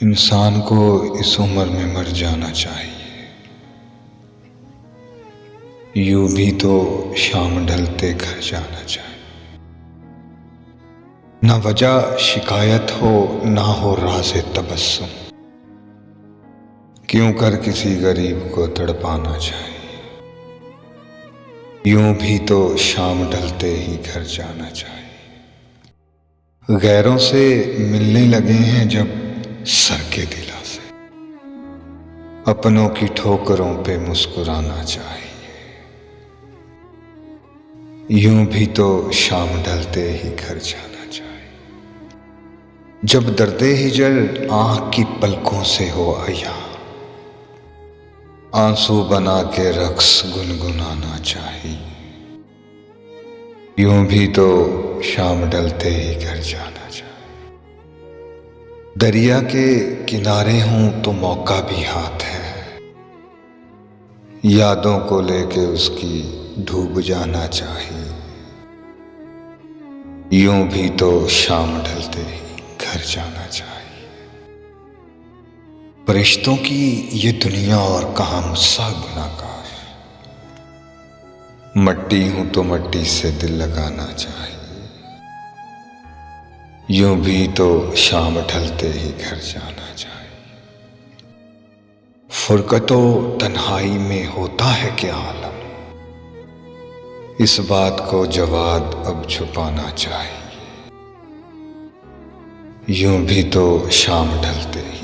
इंसान को इस उम्र में मर जाना चाहिए। यूं भी तो शाम ढलते घर जाना चाहिए। ना वजह शिकायत हो ना हो राज़े तबस्सुम, क्यों कर किसी गरीब को तड़पाना चाहिए। यूं भी तो शाम ढलते ही घर जाना चाहिए। गैरों से मिलने लगे हैं जब सर के दिला से, अपनों की ठोकरों पे मुस्कुराना चाहिए। यूं भी तो शाम ढलते ही घर जाना चाहिए। जब दर्दे हिजर आंख की पलकों से हो आया, आंसू बना के रक्स गुनगुनाना चाहिए। यूं भी तो शाम ढलते ही घर जाना चाहिए। दरिया के किनारे हूं तो मौका भी हाथ है, यादों को लेके उसकी डूब जाना चाहिए। यूं भी तो शाम ढलते ही घर जाना चाहिए। फरिश्तों की ये दुनिया और कहां मुझसा गुनाहगार, मट्टी हूं तो मट्टी से दिल लगाना चाहिए। यूं भी तो शाम ढलते ही घर जाना चाहिए। फुरकतो तन्हाई में होता है क्या आलम, इस बात को जवाद अब छुपाना चाहिए। यूं भी तो शाम ढलते ही